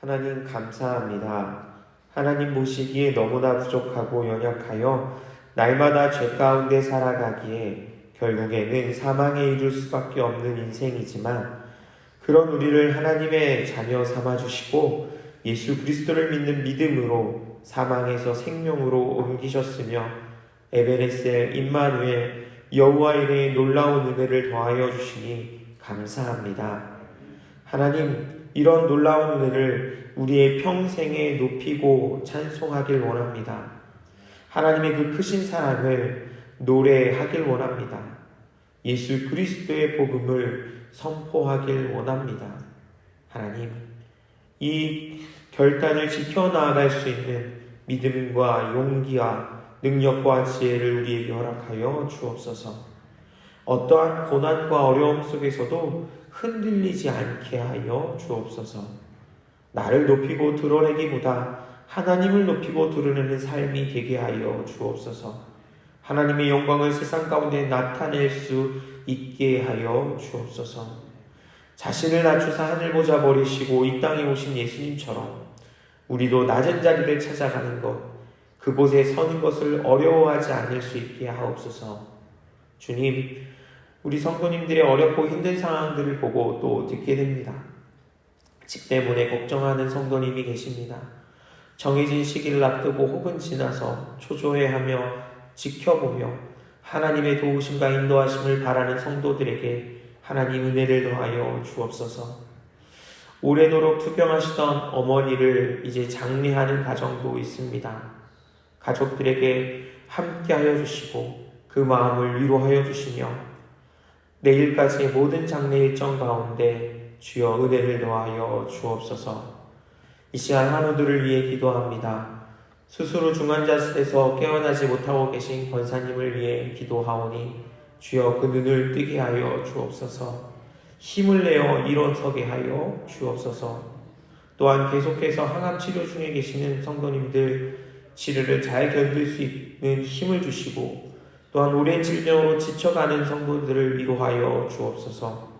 하나님 감사합니다. 하나님 보시기에 너무나 부족하고 연약하여 날마다 죄 가운데 살아가기에 결국에는 사망에 이를 수밖에 없는 인생이지만 그런 우리를 하나님의 자녀 삼아주시고 예수 그리스도를 믿는 믿음으로 사망에서 생명으로 옮기셨으며 에베네셀 임마누엘 여호와 이레의 놀라운 은혜를 더하여 주시니 감사합니다. 하나님, 이런 놀라운 은혜를 우리의 평생에 높이고 찬송하길 원합니다. 하나님의 그 크신 사랑을 노래하길 원합니다. 예수 그리스도의 복음을 선포하길 원합니다. 하나님, 이 결단을 지켜나갈 수 있는 믿음과 용기와 능력과 지혜를 우리에게 허락하여 주옵소서. 어떠한 고난과 어려움 속에서도 흔들리지 않게 하여 주옵소서. 나를 높이고 드러내기보다 하나님을 높이고 드러내는 삶이 되게 하여 주옵소서. 하나님의 영광을 세상 가운데 나타낼 수 있게 하여 주옵소서. 자신을 낮추사 하늘 보좌 버리시고 이 땅에 오신 예수님처럼 우리도 낮은 자리를 찾아가는 것, 그곳에 서는 것을 어려워하지 않을 수 있게 하옵소서. 주님, 우리 성도님들의 어렵고 힘든 상황들을 보고 또 듣게 됩니다. 집 때문에 걱정하는 성도님이 계십니다. 정해진 시기를 앞두고 혹은 지나서 초조해하며 지켜보며 하나님의 도우심과 인도하심을 바라는 성도들에게 하나님 은혜를 더하여 주옵소서. 오래도록 투병하시던 어머니를 이제 장례하는 가정도 있습니다. 가족들에게 함께하여 주시고 그 마음을 위로하여 주시며 내일까지의 모든 장례 일정 가운데 주여 은혜를 더하여 주옵소서. 이 시간 한우들을 위해 기도합니다. 스스로 중환자실에서 깨어나지 못하고 계신 권사님을 위해 기도하오니 주여 그 눈을 뜨게 하여 주옵소서. 힘을 내어 일어서게 하여 주옵소서. 또한 계속해서 항암 치료 중에 계시는 성도님들 치료를 잘 견딜 수 있는 힘을 주시고 또한 오랜 질병으로 지쳐가는 성도들을 위로하여 주옵소서.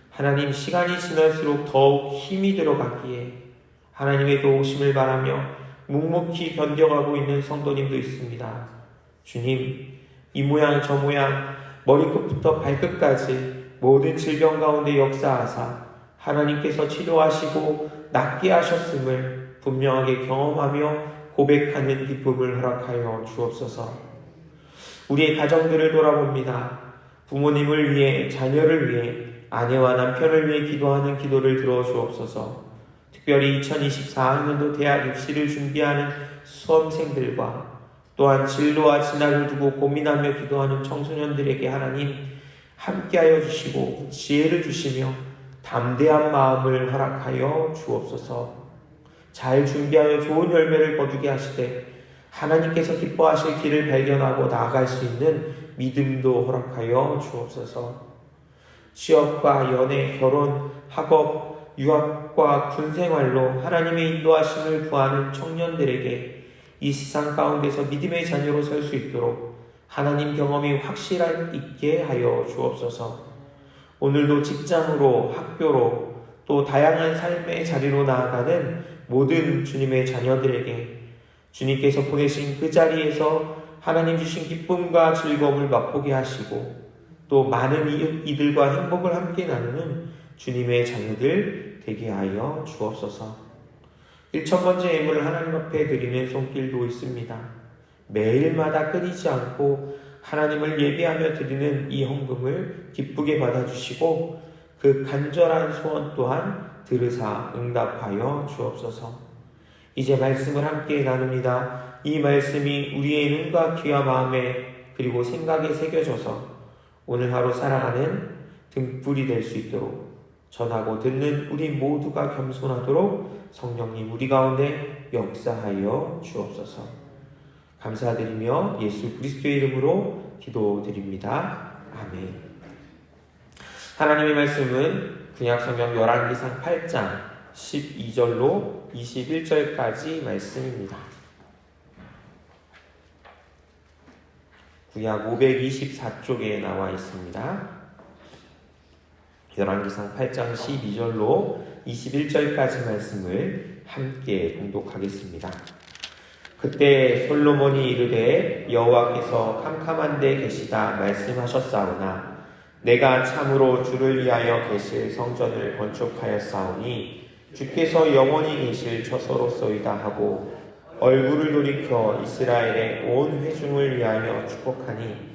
하나님, 시간이 지날수록 더욱 힘이 들어가기에 하나님의 도우심을 바라며 묵묵히 견뎌가고 있는 성도님도 있습니다. 주님, 이 모양 저 모양 머리끝부터 발끝까지 모든 질병 가운데 역사하사 하나님께서 치료하시고 낫게 하셨음을 분명하게 경험하며 고백하는 기쁨을 허락하여 주옵소서. 우리의 가정들을 돌아봅니다. 부모님을 위해, 자녀를 위해, 아내와 남편을 위해 기도하는 기도를 들어주옵소서. 특별히 2024학년도 대학 입시를 준비하는 수험생들과 또한 진로와 진학을 두고 고민하며 기도하는 청소년들에게 하나님 함께하여 주시고 지혜를 주시며 담대한 마음을 허락하여 주옵소서. 잘 준비하여 좋은 열매를 거두게 하시되 하나님께서 기뻐하실 길을 발견하고 나아갈 수 있는 믿음도 허락하여 주옵소서. 취업과 연애, 결혼, 학업, 유학과 군생활로 하나님의 인도하심을 구하는 청년들에게 이 세상 가운데서 믿음의 자녀로 설 수 있도록 하나님 경험이 확실하게 있게 하여 주옵소서. 오늘도 직장으로, 학교로, 또 다양한 삶의 자리로 나아가는 모든 주님의 자녀들에게 주님께서 보내신 그 자리에서 하나님 주신 기쁨과 즐거움을 맛보게 하시고 또 많은 이들과 행복을 함께 나누는 주님의 자녀들 되게 하여 주옵소서. 1000번째 예물을 하나님 앞에 드리는 손길도 있습니다. 매일마다 끊이지 않고 하나님을 예배하며 드리는 이 헌금을 기쁘게 받아주시고 그 간절한 소원 또한 들으사 응답하여 주옵소서. 이제 말씀을 함께 나눕니다. 이 말씀이 우리의 눈과 귀와 마음에 그리고 생각에 새겨져서 오늘 하루 살아가는 등불이 될 수 있도록 전하고 듣는 우리 모두가 겸손하도록 성령님 우리 가운데 역사하여 주옵소서. 감사드리며 예수 그리스도의 이름으로 기도드립니다. 아멘. 하나님의 말씀은 구약성경 열왕기상 8장 12절로 21절까지 말씀입니다. 구약 524쪽에 나와 있습니다. 열왕기상 8장 12절로 21절까지 말씀을 함께 봉독하겠습니다. 그때 솔로몬이 이르되 여호와께서 캄캄한 데 계시다 말씀하셨사오나 내가 참으로 주를 위하여 계실 성전을 건축하였사오니 주께서 영원히 계실 처소로소이다 하고 얼굴을 돌이켜 이스라엘의 온 회중을 위하여 축복하니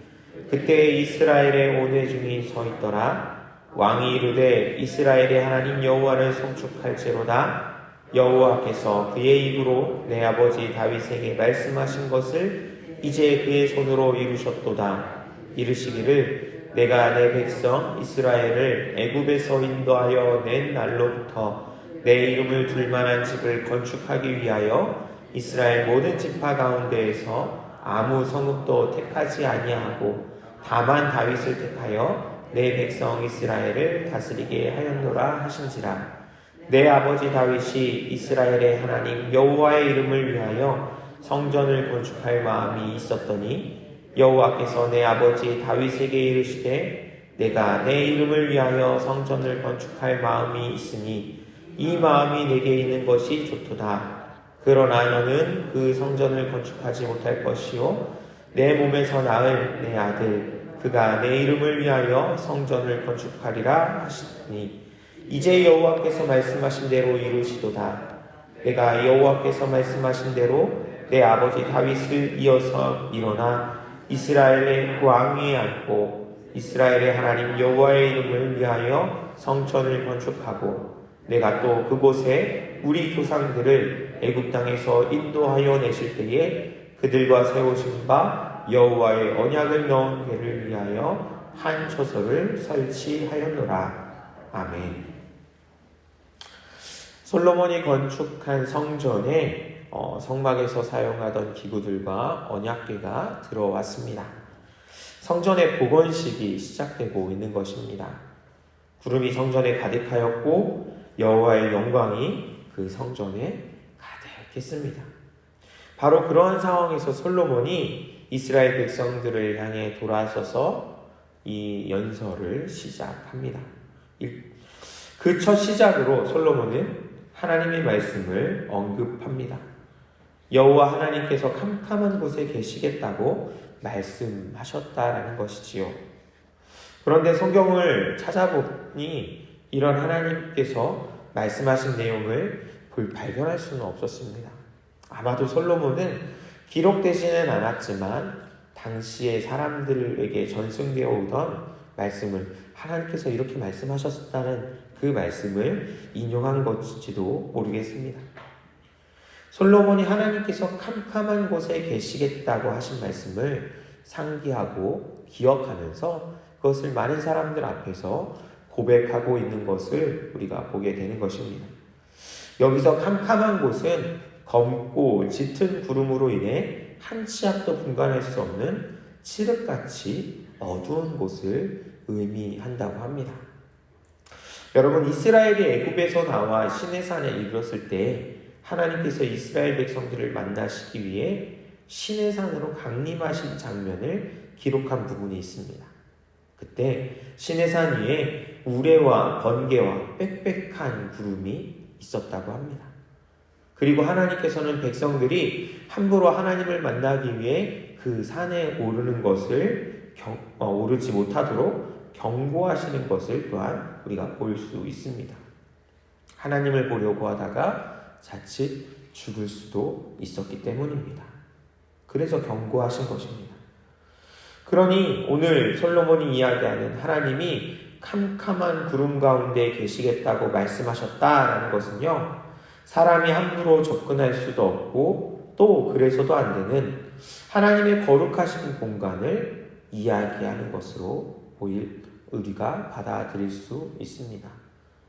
그때 이스라엘의 온 회중이 서 있더라. 왕이 이르되 이스라엘의 하나님 여호와를 송축할지로다. 여호와께서 그의 입으로 내 아버지 다윗에게 말씀하신 것을 이제 그의 손으로 이루셨도다. 이르시기를 내가 내 백성 이스라엘을 애굽에서 인도하여 낸 날로부터 내 이름을 둘 만한 집을 건축하기 위하여 이스라엘 모든 지파 가운데에서 아무 성읍도 택하지 아니하고 다만 다윗을 택하여 내 백성 이스라엘을 다스리게 하였노라 하신지라. 내 아버지 다윗이 이스라엘의 하나님 여호와의 이름을 위하여 성전을 건축할 마음이 있었더니 여호와께서 내 아버지 다윗에게 이르시되 내가 내 이름을 위하여 성전을 건축할 마음이 있으니 이 마음이 내게 있는 것이 좋도다. 그러나 너는 그 성전을 건축하지 못할 것이요 내 몸에서 낳을 내 아들 그가 내 이름을 위하여 성전을 건축하리라 하시니 이제 여호와께서 말씀하신 대로 이루시도다. 내가 여호와께서 말씀하신 대로 내 아버지 다윗을 이어서 일어나 이스라엘의 왕위에 앉고 이스라엘의 하나님 여호와의 이름을 위하여 성전을 건축하고 내가 또 그곳에 우리 조상들을 애굽 땅에서 인도하여 내실 때에 그들과 세우신 바 여호와의 언약을 넣은 궤를 위하여 한 초소를 설치하였노라. 아멘. 솔로몬이 건축한 성전에 성막에서 사용하던 기구들과 언약궤가 들어왔습니다. 성전의 복원식이 시작되고 있는 것입니다. 구름이 성전에 가득하였고 여호와의 영광이 그 성전에 가득했습니다. 바로 그러한 상황에서 솔로몬이 이스라엘 백성들을 향해 돌아서서 이 연설을 시작합니다. 그 첫 시작으로 솔로몬은 하나님의 말씀을 언급합니다. 여호와 하나님께서 캄캄한 곳에 계시겠다고 말씀하셨다라는 것이지요. 그런데 성경을 찾아보니 이런 하나님께서 말씀하신 내용을 발견할 수는 없었습니다. 아마도 솔로몬은 기록되지는 않았지만 당시의 사람들에게 전승되어 오던 말씀을 하나님께서 이렇게 말씀하셨다는 그 말씀을 인용한 것인지도 모르겠습니다. 솔로몬이 하나님께서 캄캄한 곳에 계시겠다고 하신 말씀을 상기하고 기억하면서 그것을 많은 사람들 앞에서 고백하고 있는 것을 우리가 보게 되는 것입니다. 여기서 캄캄한 곳은 검고 짙은 구름으로 인해 한 치 앞도 분간할 수 없는 칠흑같이 어두운 곳을 의미한다고 합니다. 여러분, 이스라엘이 애굽에서 나와 시내산에 이르렀을 때 하나님께서 이스라엘 백성들을 만나시기 위해 시내산으로 강림하신 장면을 기록한 부분이 있습니다. 그때 시내산 위에 우레와 번개와 빽빽한 구름이 있었다고 합니다. 그리고 하나님께서는 백성들이 함부로 하나님을 만나기 위해 그 산에 오르는 것을 오르지 못하도록 경고하시는 것을 또한 우리가 볼 수 있습니다. 하나님을 보려고 하다가 자칫 죽을 수도 있었기 때문입니다. 그래서 경고하신 것입니다. 그러니 오늘 솔로몬이 이야기하는 하나님이 캄캄한 구름 가운데 계시겠다고 말씀하셨다라는 것은요, 사람이 함부로 접근할 수도 없고 또 그래서도 안 되는 하나님의 거룩하신 공간을 이야기하는 것으로 우리가 받아들일 수 있습니다.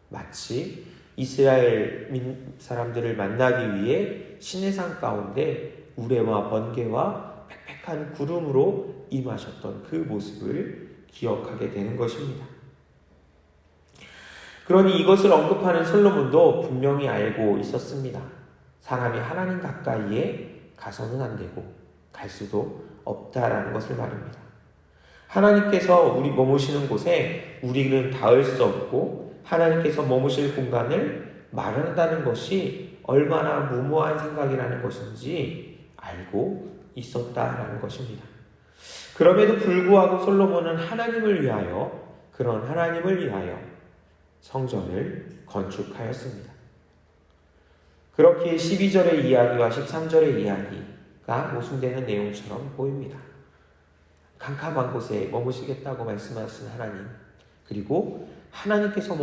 마치 이스라엘 사람들을 만나기 위해 시내산 가운데 우레와 번개와 빽빽한 구름으로 임하셨던 그 모습을 기억하게 되는 것입니다. 그러니 이것을 언급하는 솔로몬도 분명히 알고 있었습니다. 사람이 하나님 가까이에 가서는 안 되고 갈 수도 없다라는 것을 말합니다. 하나님께서 우리 머무시는 곳에 우리는 닿을 수 없고 하나님께서 머무실 공간을 마련한다는 것이 얼마나 무모한 생각이라는 것인지 알고 있었다라는 것입니다. 그럼에도 불구하고 솔로몬은 그런 하나님을 위하여 성전을 건축하였습니다. 그렇게 12절의 이야기와 13절의 이야기가 모순되는 내용처럼 보입니다. 캄캄한 곳에 머무시겠다고 말씀하신 하나님, 그리고 하나님께서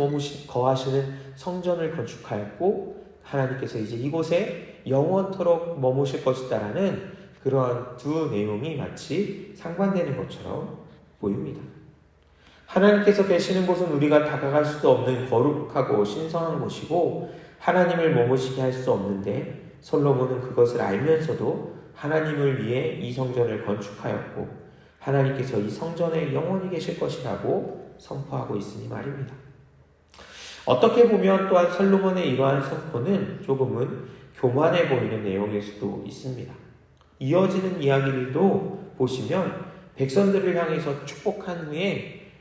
거하시는 성전을 건축하였고 하나님께서 이제 이곳에 영원토록 머무실 것이다라는 그러한 두 내용이 마치 상반되는 것처럼 보입니다. 하나님께서 계시는 곳은 우리가 다가갈 수도 없는 거룩하고 신성한 곳이고 하나님을 머무시게 할 수 없는데 솔로몬은 그것을 알면서도 하나님을 위해 이 성전을 건축하였고 하나님께서 이 성전에 영원히 계실 것이라고 선포하고 있으니 말입니다. 어떻게 보면 또한 솔로몬의 이러한 선포는 조금은 교만해 보이는 내용일 수도 있습니다. 이어지는 이야기들도 보시면 백성들을 향해서 축복한 후에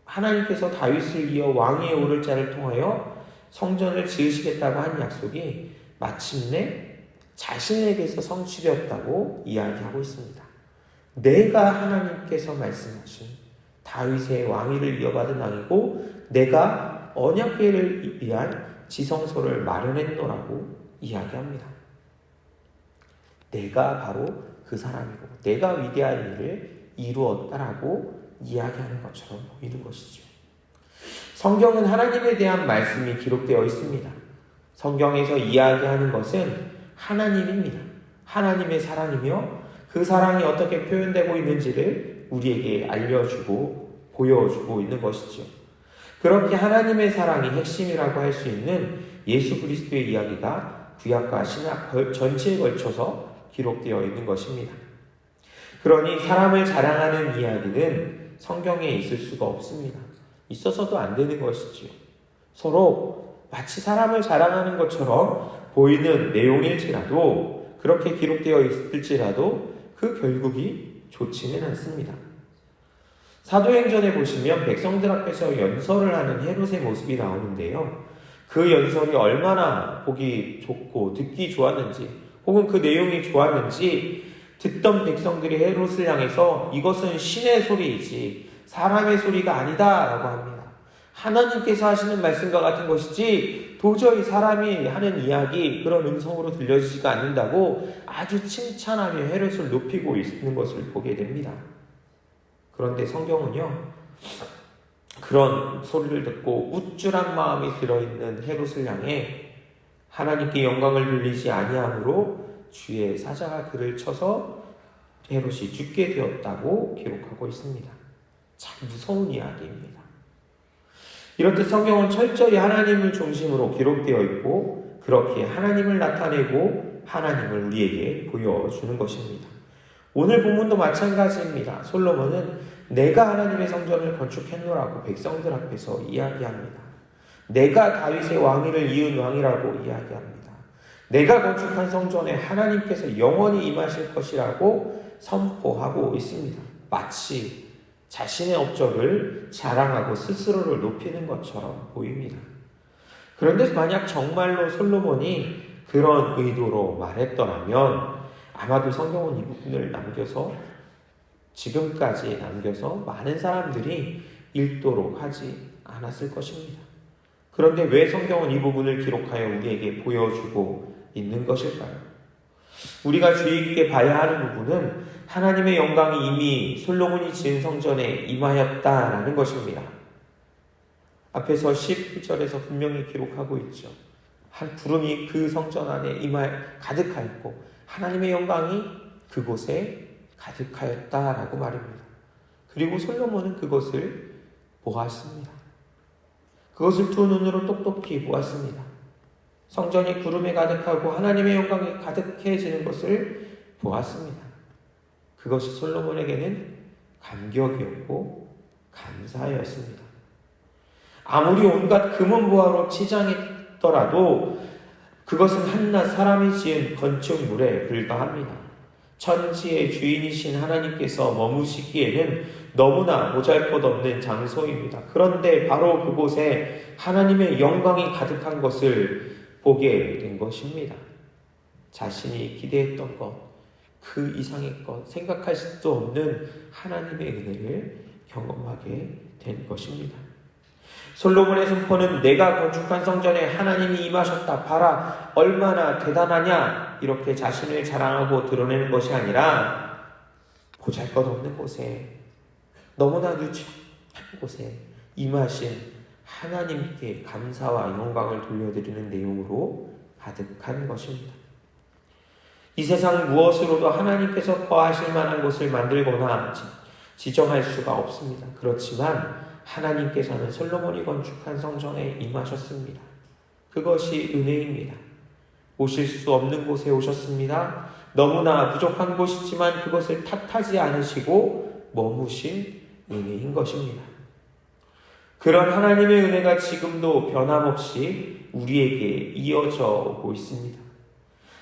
하나님께서 다윗을 이어 왕위에 오를 자를 통하여 성전을 지으시겠다고 한 약속이 마침내 자신에게서 성취되었다고 이야기하고 있습니다. 내가 하나님께서 말씀하신 다윗의 왕위를 이어받은 왕이고 내가 언약궤를 위한 지성소를 마련했노라고 이야기합니다. 내가 바로 그 사람이고 내가 위대한 일을 이루었다라고 이야기하는 것처럼 보이는 것이죠. 성경은 하나님에 대한 말씀이 기록되어 있습니다. 성경에서 이야기하는 것은 하나님입니다. 하나님의 사랑이며 그 사랑이 어떻게 표현되고 있는지를 우리에게 알려주고 보여주고 있는 것이죠. 그렇게 하나님의 사랑이 핵심이라고 할 수 있는 예수 그리스도의 이야기가 구약과 신약 전체에 걸쳐서 기록되어 있는 것입니다. 그러니 사람을 자랑하는 이야기는 성경에 있을 수가 없습니다. 있어서도 안 되는 것이지요. 서로 마치 사람을 자랑하는 것처럼 보이는 내용일지라도 그렇게 기록되어 있을지라도 그 결국이 좋지는 않습니다. 사도행전에 보시면 백성들 앞에서 연설을 하는 헤롯의 모습이 나오는데요. 그 연설이 얼마나 보기 좋고 듣기 좋았는지 혹은 그 내용이 좋았는지 듣던 백성들이 헤롯을 향해서 이것은 신의 소리이지 사람의 소리가 아니다 라고 합니다. 하나님께서 하시는 말씀과 같은 것이지 도저히 사람이 하는 이야기 그런 음성으로 들려지지가 않는다고 아주 칭찬하며 헤롯을 높이고 있는 것을 보게 됩니다. 그런데 성경은요, 그런 소리를 듣고 우쭐한 마음이 들어있는 헤롯을 향해 하나님께 영광을 돌리지 아니함으로 주의 사자가 그를 쳐서 헤롯이 죽게 되었다고 기록하고 있습니다. 참 무서운 이야기입니다. 이렇듯 성경은 철저히 하나님을 중심으로 기록되어 있고 그렇게 하나님을 나타내고 하나님을 우리에게 보여주는 것입니다. 오늘 본문도 마찬가지입니다. 솔로몬은 내가 하나님의 성전을 건축했노라고 백성들 앞에서 이야기합니다. 내가 다윗의 왕위를 이은 왕이라고 이야기합니다. 내가 건축한 성전에 하나님께서 영원히 임하실 것이라고 선포하고 있습니다. 마치 자신의 업적을 자랑하고 스스로를 높이는 것처럼 보입니다. 그런데 만약 정말로 솔로몬이 그런 의도로 말했더라면 아마도 성경은 이 부분을 지금까지 남겨서 많은 사람들이 읽도록 하지 않았을 것입니다. 그런데 왜 성경은 이 부분을 기록하여 우리에게 보여주고 있는 것일까요? 우리가 주의 깊게 봐야 하는 부분은 하나님의 영광이 이미 솔로몬이 지은 성전에 임하였다라는 것입니다. 앞에서 12절에서 분명히 기록하고 있죠. 한 구름이 그 성전 안에 가득하였고 하나님의 영광이 그곳에 가득하였다라고 말입니다. 그리고 솔로몬은 그것을 보았습니다. 그것을 두 눈으로 똑똑히 보았습니다. 성전이 구름에 가득하고 하나님의 영광이 가득해지는 것을 보았습니다. 그것이 솔로몬에게는 감격이었고 감사였습니다. 아무리 온갖 금은보화로 치장했더라도 그것은 한낱 사람이 지은 건축물에 불과합니다. 천지의 주인이신 하나님께서 머무시기에는 너무나 보잘것없는 장소입니다. 그런데 바로 그곳에 하나님의 영광이 가득한 것을 보게 된 것입니다. 자신이 기대했던 것, 그 이상의 것, 생각할 수도 없는 하나님의 은혜를 경험하게 된 것입니다. 솔로몬의 선포는 내가 건축한 성전에 하나님이 임하셨다. 봐라, 얼마나 대단하냐. 이렇게 자신을 자랑하고 드러내는 것이 아니라 보잘것없는 곳에, 너무나 누추한 곳에 임하신 하나님께 감사와 영광을 돌려드리는 내용으로 가득한 것입니다. 이 세상 무엇으로도 하나님께서 거하실 만한 곳을 만들거나 지정할 수가 없습니다. 그렇지만 하나님께서는 솔로몬이 건축한 성전에 임하셨습니다. 그것이 은혜입니다. 오실 수 없는 곳에 오셨습니다. 너무나 부족한 곳이지만 그것을 탓하지 않으시고 머무신 은혜인 것입니다. 그런 하나님의 은혜가 지금도 변함없이 우리에게 이어져 오고 있습니다.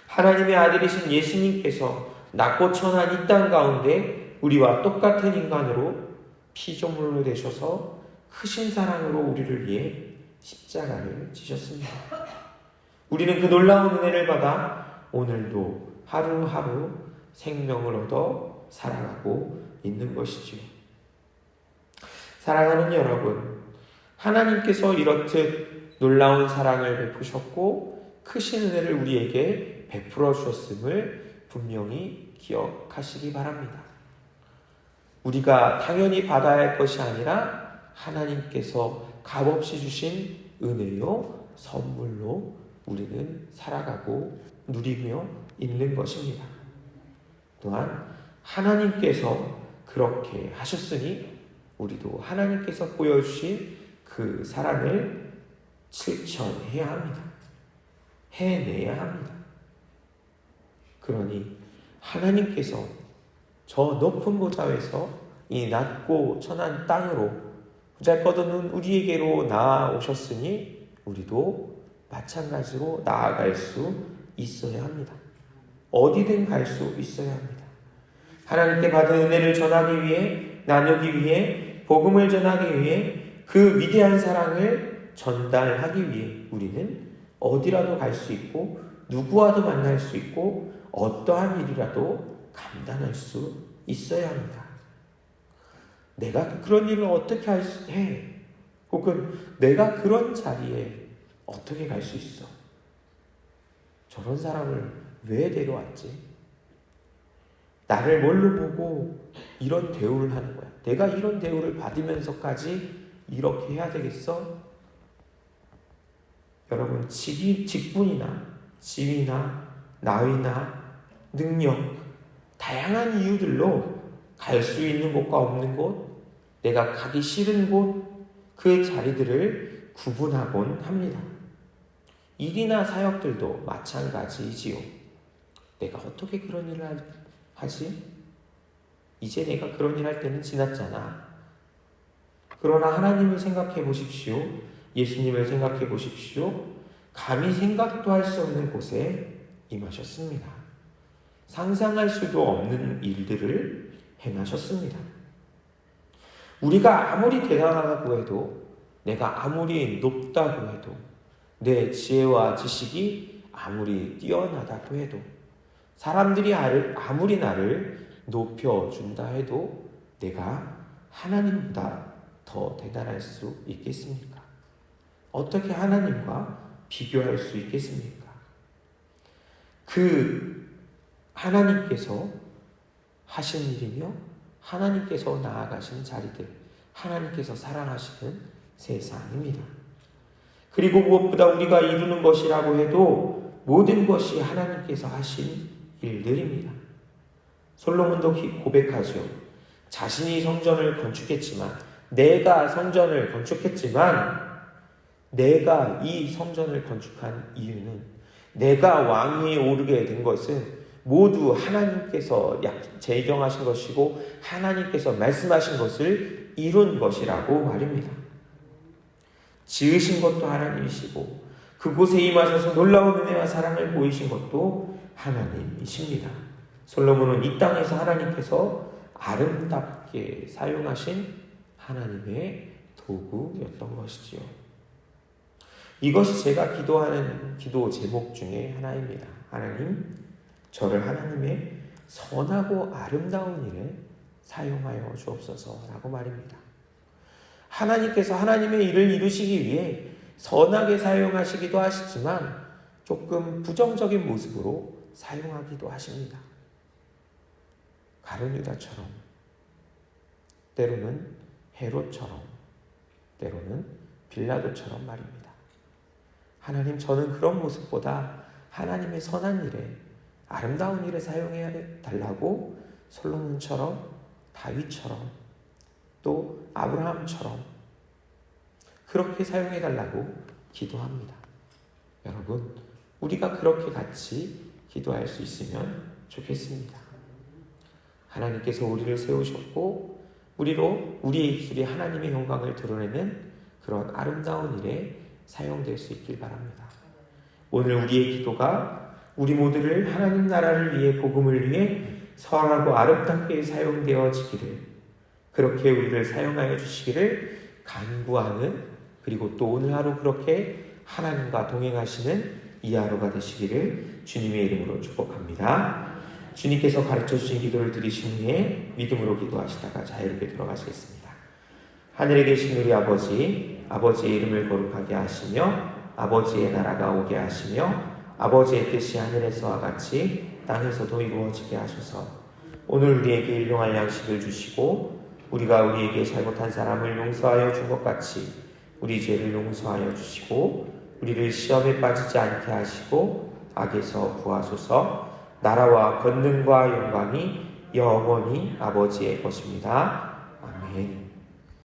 하나님의 아들이신 예수님께서 낮고 천한 이 땅 가운데 우리와 똑같은 인간으로 피조물로 되셔서 크신 사랑으로 우리를 위해 십자가를 지셨습니다. 우리는 그 놀라운 은혜를 받아 오늘도 하루하루 생명을 얻어 살아가고 있는 것이지요. 사랑하는 여러분, 하나님께서 이렇듯 놀라운 사랑을 베푸셨고 크신 은혜를 우리에게 베풀어 주셨음을 분명히 기억하시기 바랍니다. 우리가 당연히 받아야 할 것이 아니라 하나님께서 값없이 주신 은혜요 선물로 우리는 살아가고 누리며 있는 것입니다. 또한 하나님께서 그렇게 하셨으니 우리도 하나님께서 보여주신 그 사랑을 실천해야 합니다. 해내야 합니다. 그러니 하나님께서 저 높은 보좌에서 이 낮고 천한 땅으로 보잘것없는 우리에게로 나아오셨으니 우리도 마찬가지로 나아갈 수 있어야 합니다. 어디든 갈 수 있어야 합니다. 하나님께 받은 은혜를 전하기 위해, 나누기 위해, 복음을 전하기 위해, 그 위대한 사랑을 전달하기 위해 우리는 어디라도 갈 수 있고 누구와도 만날 수 있고 어떠한 일이라도 감당할 수 있어야 합니다. 내가 그런 일을 어떻게 해? 혹은 내가 그런 자리에 어떻게 갈 수 있어? 저런 사람을 왜 데려왔지? 나를 뭘로 보고 이런 대우를 하는 거야? 내가 이런 대우를 받으면서까지 이렇게 해야 되겠어? 여러분, 직분이나 지위나 나이나 능력, 다양한 이유들로 갈 수 있는 곳과 없는 곳, 내가 가기 싫은 곳, 그 자리들을 구분하곤 합니다. 일이나 사역들도 마찬가지이지요. 내가 어떻게 그런 일을 하지? 이제 내가 그런 일 할 때는 지났잖아. 그러나 하나님을 생각해 보십시오. 예수님을 생각해 보십시오. 감히 생각도 할 수 없는 곳에 임하셨습니다. 상상할 수도 없는 일들을 행하셨습니다. 우리가 아무리 대단하다고 해도, 내가 아무리 높다고 해도, 내 지혜와 지식이 아무리 뛰어나다고 해도, 사람들이 아무리 나를 높여준다 해도 내가 하나님보다 더 대단할 수 있겠습니까? 어떻게 하나님과 비교할 수 있겠습니까? 그 하나님께서 하신 일이며 하나님께서 나아가신 자리들, 하나님께서 사랑하시는 세상입니다. 그리고 무엇보다 우리가 이루는 것이라고 해도 모든 것이 하나님께서 하신 일들입니다. 솔로몬도 고백하죠. 자신이 성전을 건축했지만, 내가 성전을 건축했지만, 내가 이 성전을 건축한 이유는, 내가 왕위에 오르게 된 것은 모두 하나님께서 제정하신 것이고 하나님께서 말씀하신 것을 이룬 것이라고 말입니다. 지으신 것도 하나님이시고 그곳에 임하셔서 놀라운 은혜와 사랑을 보이신 것도 하나님이십니다. 솔로몬은 이 땅에서 하나님께서 아름답게 사용하신 하나님의 도구였던 것이지요. 이것이 제가 기도하는 기도 제목 중에 하나입니다. 하나님, 저를 하나님의 선하고 아름다운 일에 사용하여 주옵소서라고 말입니다. 하나님께서 하나님의 일을 이루시기 위해 선하게 사용하시기도 하시지만 조금 부정적인 모습으로 사용하기도 하십니다. 가룟유다처럼, 때로는 헤롯처럼, 때로는 빌라도처럼 말입니다. 하나님, 저는 그런 모습보다 하나님의 선한 일에, 아름다운 일에 사용해 달라고 솔로몬처럼, 다윗처럼, 또 아브라함처럼 그렇게 사용해 달라고 기도합니다. 여러분, 우리가 그렇게 같이 기도할 수 있으면 좋겠습니다. 하나님께서 우리를 세우셨고 우리로 우리의 입술이 하나님의 영광을 드러내는 그런 아름다운 일에 사용될 수 있길 바랍니다. 오늘 우리의 기도가 우리 모두를 하나님 나라를 위해, 복음을 위해 선하고 아름답게 사용되어지기를, 그렇게 우리를 사용하여 주시기를 간구하는, 그리고 또 오늘 하루 그렇게 하나님과 동행하시는 이 하루가 되시기를 주님의 이름으로 축복합니다. 주님께서 가르쳐주신 기도를 들으신 후에 믿음으로 기도하시다가 자유롭게 들어가시겠습니다. 하늘에 계신 우리 아버지, 아버지의 이름을 거룩하게 하시며 아버지의 나라가 오게 하시며 아버지의 뜻이 하늘에서와 같이 땅에서도 이루어지게 하소서. 오늘 우리에게 일용할 양식을 주시고 우리가 우리에게 잘못한 사람을 용서하여 준 것 같이 우리 죄를 용서하여 주시고 우리를 시험에 빠지지 않게 하시고 악에서 구하소서. 나라와 권능과 영광이 영원히 아버지의 것입니다. 아멘.